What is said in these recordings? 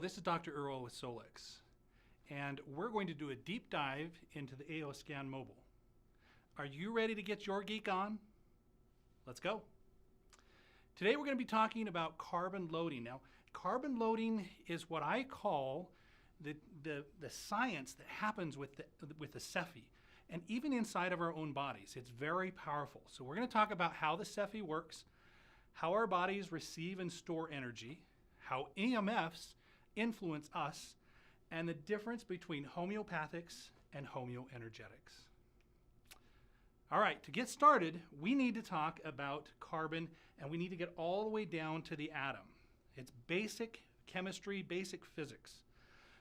This is Dr. Earl with Solix, and we're going to do a deep dive into the AO Scan Mobile. Are you ready to get your geek on? Let's go. Today we're going to be talking about carbon loading. Now, carbon loading is what I call the science that happens with the SEFI, and even inside of our own bodies. It's very powerful. So we're going to talk about how the SEFI works, how our bodies receive and store energy, how EMFs influence us, and the difference between homeopathics and homeoenergetics. All right, to get started, we need to talk about carbon, and we need to get all the way down to the atom. It's basic chemistry, basic physics.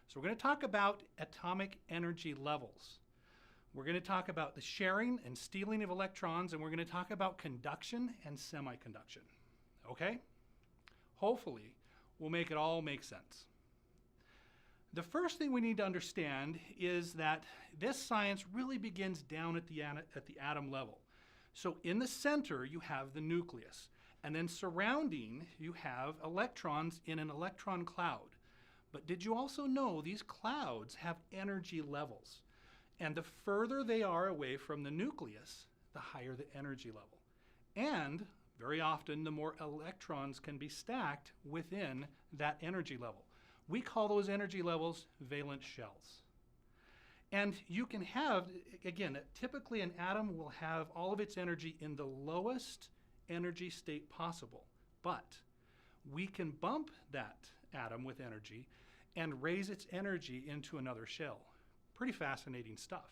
So we're going to talk about atomic energy levels. We're going to talk about the sharing and stealing of electrons, and we're going to talk about conduction and semiconduction. Okay? Hopefully, we'll make it all make sense. The first thing we need to understand is that this science really begins down at the atom level. So in the center, you have the nucleus, and then surrounding, you have electrons in an electron cloud. But did you also know these clouds have energy levels? And the further they are away from the nucleus, the higher the energy level. And very often, the more electrons can be stacked within that energy level. We call those energy levels valence shells. And you can have, again, typically an atom will have all of its energy in the lowest energy state possible. But we can bump that atom with energy and raise its energy into another shell. Pretty fascinating stuff.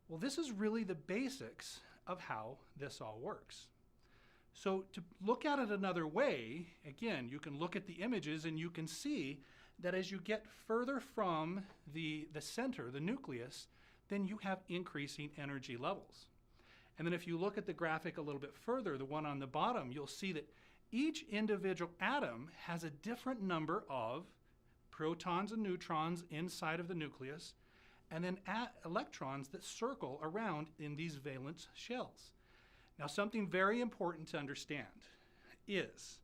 Well, this is really the basics of how this all works. So to look at it another way, again, you can look at the images and you can see that as you get further from the center, the nucleus, then you have increasing energy levels. And then if you look at the graphic a little bit further, the one on the bottom, you'll see that each individual atom has a different number of protons and neutrons inside of the nucleus, and then electrons that circle around in these valence shells. Now, something very important to understand is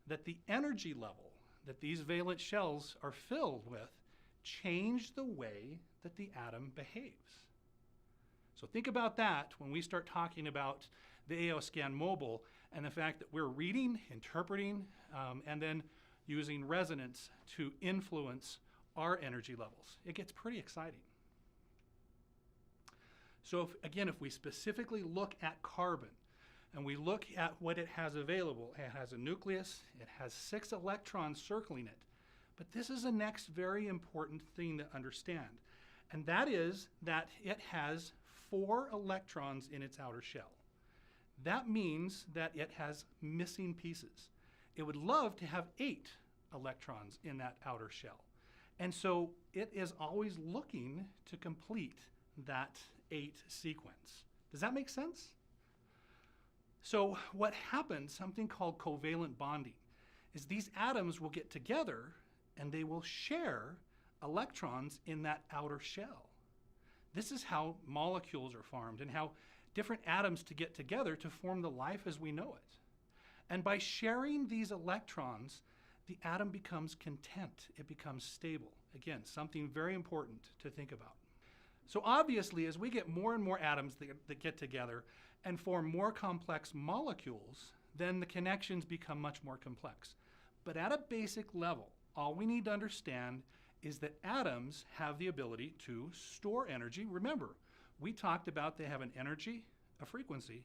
that the energy level that these valence shells are filled with change the way that the atom behaves. So think about that when we start talking about the AO Scan Mobile and the fact that we're reading, interpreting, and then using resonance to influence our energy levels. It gets pretty exciting. So if we specifically look at carbon and we look at what it has available, it has a nucleus, it has 6 electrons circling it. But this is the next very important thing to understand, and that is that it has 4 electrons in its outer shell. That means that it has missing pieces. It would love to have 8 electrons in that outer shell. And so it is always looking to complete that 8 sequence. Does that make sense? So what happens, something called covalent bonding, is these atoms will get together and they will share electrons in that outer shell. This is how molecules are formed and how different atoms to get together to form the life as we know it. And by sharing these electrons, the atom becomes content. It becomes stable. Again, something very important to think about. So obviously, as we get more and more atoms that get together and form more complex molecules, then the connections become much more complex. But at a basic level, all we need to understand is that atoms have the ability to store energy. Remember, we talked about they have an energy, a frequency,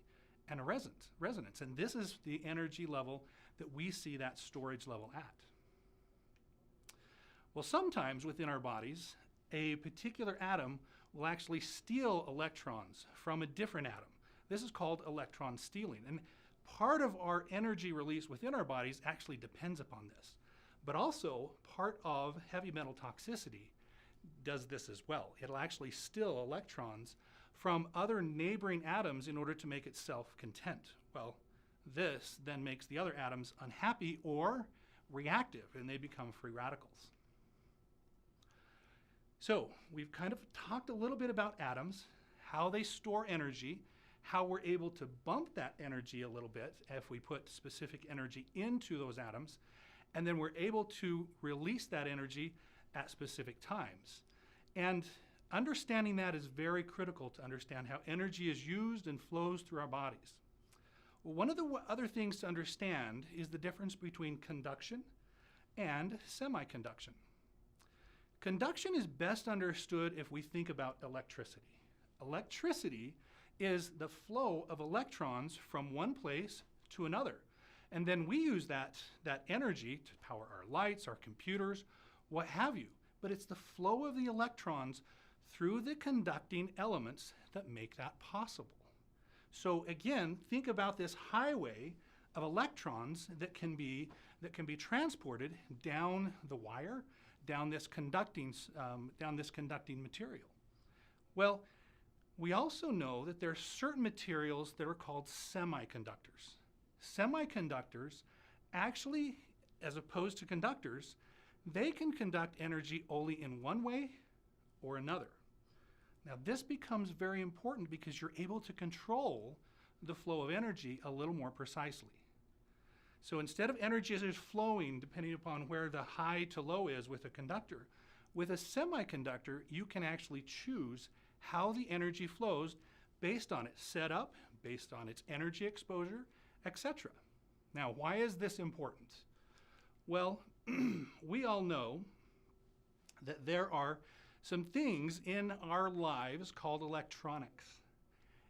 and a resonance. And this is the energy level that we see that storage level at. Well, sometimes within our bodies, a particular atom will actually steal electrons from a different atom. This is called electron stealing. And part of our energy release within our bodies actually depends upon this. But also, part of heavy metal toxicity does this as well. It'll actually steal electrons from other neighboring atoms in order to make itself content. Well, this then makes the other atoms unhappy or reactive, and they become free radicals. So we've kind of talked a little bit about atoms, how they store energy, how we're able to bump that energy a little bit if we put specific energy into those atoms. and then we're able to release that energy at specific times. And understanding that is very critical to understand how energy is used and flows through our bodies. Well, one of the other things to understand is the difference between conduction and semiconduction. Conduction is best understood if we think about electricity. Electricity is the flow of electrons from one place to another. And then we use that energy to power our lights, our computers, what have you. But it's the flow of the electrons through the conducting elements that make that possible. So again, think about this highway of electrons that can be transported down the wire, down this conducting material. Well, we also know that there are certain materials that are called semiconductors. Semiconductors actually, as opposed to conductors, they can conduct energy only in one way or another. Now this becomes very important because you're able to control the flow of energy a little more precisely. So instead of energy just flowing depending upon where the high to low is with a conductor, with a semiconductor you can actually choose how the energy flows based on its setup, based on its energy exposure, etc. Now, why is this important? Well, we all know that there are some things in our lives called electronics.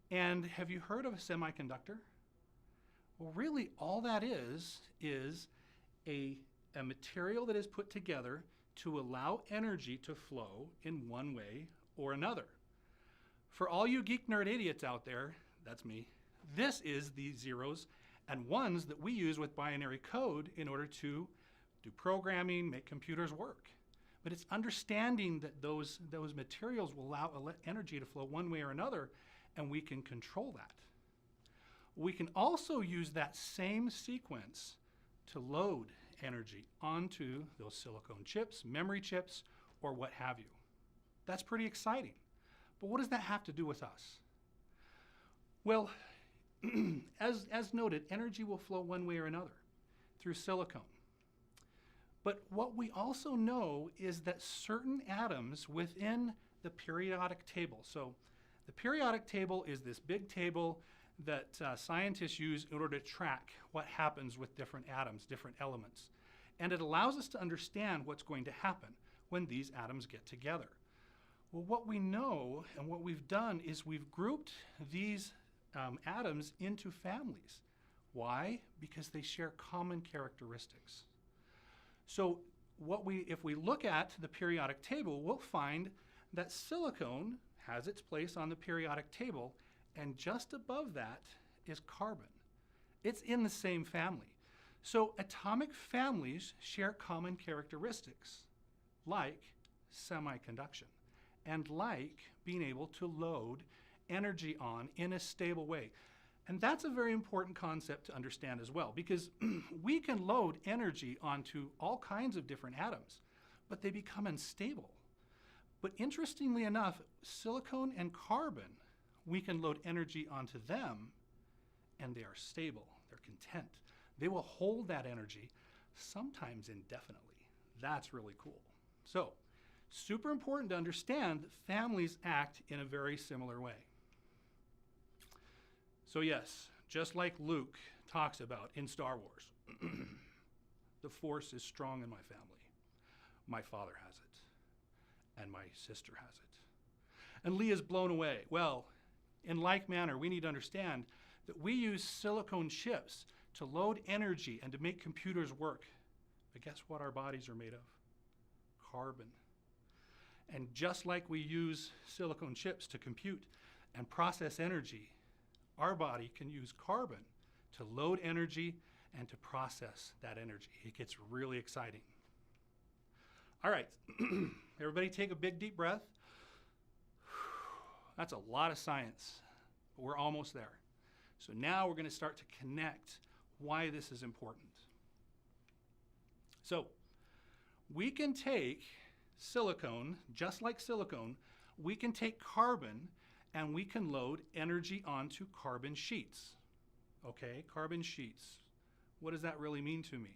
And have you heard of a semiconductor? Well, really all that is a material that is put together to allow energy to flow in one way or another. For all you geek nerd idiots out there, that's me, this is the zeros and ones that we use with binary code in order to do programming, make computers work. But it's understanding that those materials will allow energy to flow one way or another, and we can control that. We can also use that same sequence to load energy onto those silicone chips, memory chips, or what have you. That's pretty exciting. But what does that have to do with us? Well, as noted, energy will flow one way or another through silicone. But what we also know is that certain atoms within the periodic table, so the periodic table is this big table that scientists use in order to track what happens with different atoms, different elements. And it allows us to understand what's going to happen when these atoms get together. Well, what we know and what we've done is we've grouped these atoms into families. Why? Because they share common characteristics. So if we look at the periodic table, we'll find that silicone has its place on the periodic table, and just above that is carbon. It's in the same family. So atomic families share common characteristics, like semiconduction, and like being able to load energy on in a stable way. And that's a very important concept to understand as well, because we can load energy onto all kinds of different atoms, but they become unstable. But interestingly enough, silicone and carbon, we can load energy onto them, and they are stable, they're content. They will hold that energy, sometimes indefinitely. That's really cool. So, super important to understand that families act in a very similar way. So yes, just like Luke talks about in Star Wars, the Force is strong in my family. My father has it, and my sister has it. And Leah's blown away. Well, in like manner, we need to understand that we use silicone chips to load energy and to make computers work. But guess what our bodies are made of? Carbon. And just like we use silicone chips to compute and process energy, our body can use carbon to load energy and to process that energy. It gets really exciting. All right, everybody take a big deep breath. That's a lot of science, but we're almost there. So now we're going to start to connect why this is important. So we can take silicone, just like silicone, we can take carbon and we can load energy onto carbon sheets. Okay, carbon sheets. What does that really mean to me?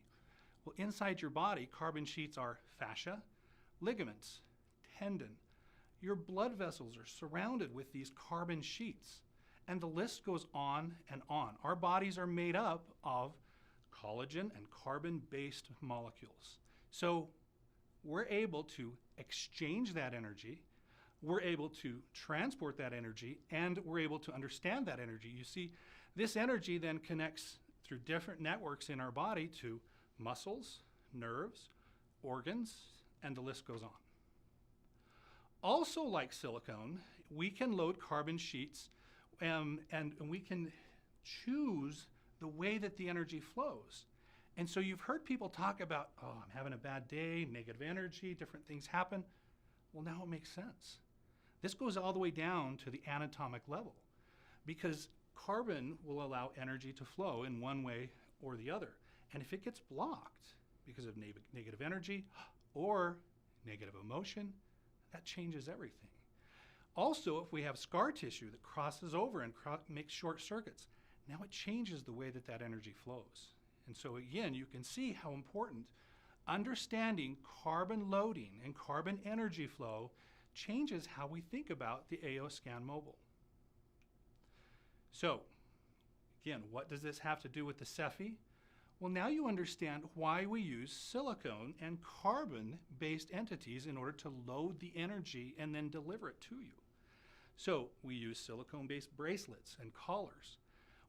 Well, inside your body, carbon sheets are fascia, ligaments, tendon. Your blood vessels are surrounded with these carbon sheets, and the list goes on and on. Our bodies are made up of collagen and carbon-based molecules. So we're able to exchange that energy, we're able to transport that energy, and we're able to understand that energy. You see, this energy then connects through different networks in our body to muscles, nerves, organs, and the list goes on. Also, like silicone, we can load carbon sheets and we can choose the way that the energy flows. And so you've heard people talk about, oh, I'm having a bad day, negative energy, different things happen. Well, now it makes sense. This goes all the way down to the anatomic level, because carbon will allow energy to flow in one way or the other. And if it gets blocked because of negative energy or negative emotion, that changes everything. Also, if we have scar tissue that crosses over and makes short circuits, now it changes the way that that energy flows. And so again, you can see how important understanding carbon loading and carbon energy flow changes how we think about the AO Scan Mobile. So again, what does this have to do with the SEFI? Well, now you understand why we use silicone and carbon-based entities in order to load the energy and then deliver it to you. So we use silicone-based bracelets and collars.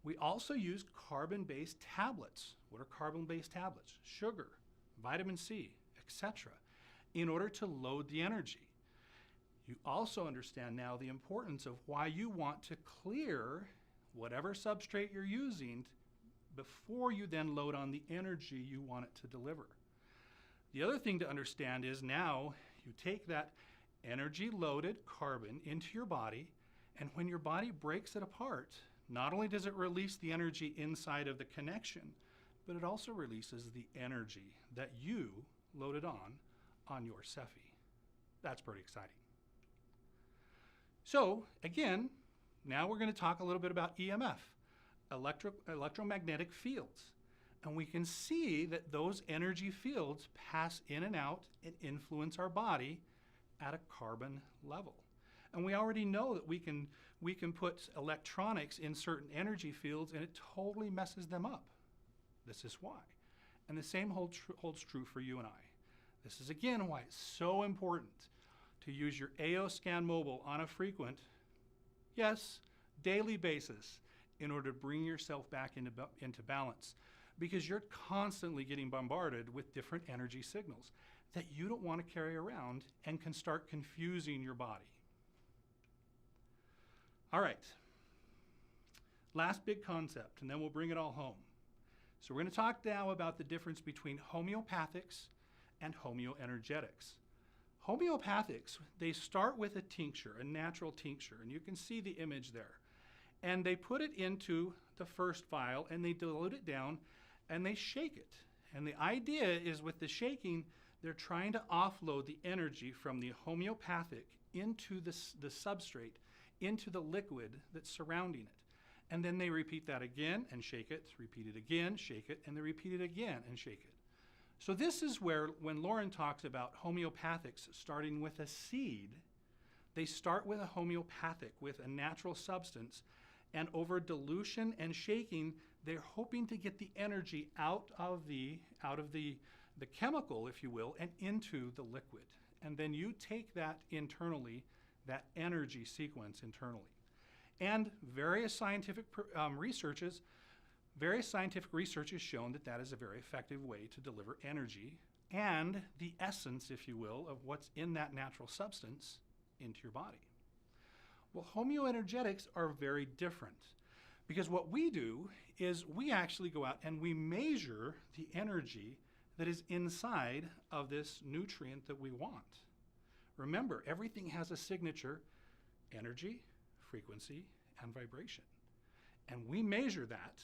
We also use carbon-based tablets. What are carbon-based tablets? Sugar, vitamin C, etc., in order to load the energy. You also understand now the importance of why you want to clear whatever substrate you're using before you then load on the energy you want it to deliver. The other thing to understand is now you take that energy-loaded carbon into your body, and when your body breaks it apart, not only does it release the energy inside of the connection, but it also releases the energy that you loaded on your SEFI. That's pretty exciting. So again, now we're going to talk a little bit about EMF, electromagnetic fields. And we can see that those energy fields pass in and out and influence our body at a carbon level. And we already know that we can put electronics in certain energy fields and it totally messes them up. This is why. And the same holds true for you and I. This is again why it's so important to use your AO Scan Mobile on a frequent, yes, daily basis in order to bring yourself back into balance, because you're constantly getting bombarded with different energy signals that you don't want to carry around and can start confusing your body. All right, last big concept, and then we'll bring it all home. So we're going to talk now about the difference between homeopathics and homeoenergetics. Homeopathics, they start with a tincture, a natural tincture, and you can see the image there. And they put it into the first vial and they dilute it down and they shake it. And the idea is with the shaking, they're trying to offload the energy from the homeopathic into the substrate, into the liquid that's surrounding it. And then they repeat that again and shake it, repeat it again, shake it, and they repeat it again and shake it. So this is where, when Lauren talks about homeopathics starting with a seed, they start with a homeopathic, with a natural substance, and over dilution and shaking, they're hoping to get the energy out of the chemical, if you will, and into the liquid. And then you take that internally, that energy sequence internally. And various scientific research has shown that that is a very effective way to deliver energy and the essence, if you will, of what's in that natural substance into your body. Well, homeoenergetics are very different, because what we do is we actually go out and we measure the energy that is inside of this nutrient that we want. Remember, everything has a signature: energy, frequency, and vibration. And we measure that.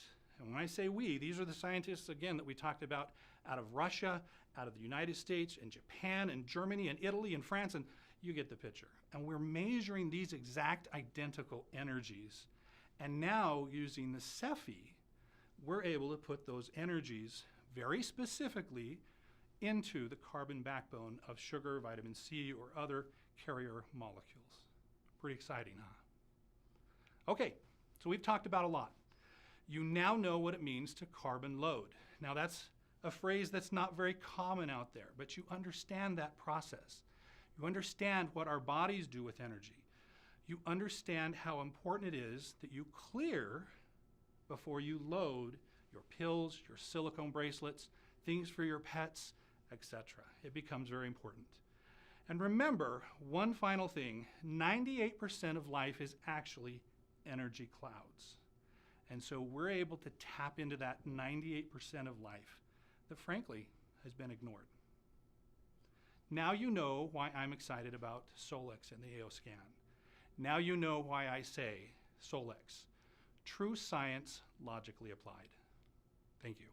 And when I say we, these are the scientists, again, that we talked about out of Russia, out of the United States, and Japan, and Germany, and Italy, and France, and you get the picture. And we're measuring these exact identical energies. And now, using the SEFI, we're able to put those energies very specifically into the carbon backbone of sugar, vitamin C, or other carrier molecules. Pretty exciting, huh? Okay, so we've talked about a lot. You now know what it means to carbon load. Now that's a phrase that's not very common out there, but you understand that process. You understand what our bodies do with energy. You understand how important it is that you clear before you load your pills, your silicone bracelets, things for your pets, etc. It becomes very important. And remember, one final thing, 98% of life is actually energy clouds. And so we're able to tap into that 98% of life that frankly has been ignored. Now you know why I'm excited about Solex and the AO scan. Now you know why I say Solex, true science logically applied. Thank you.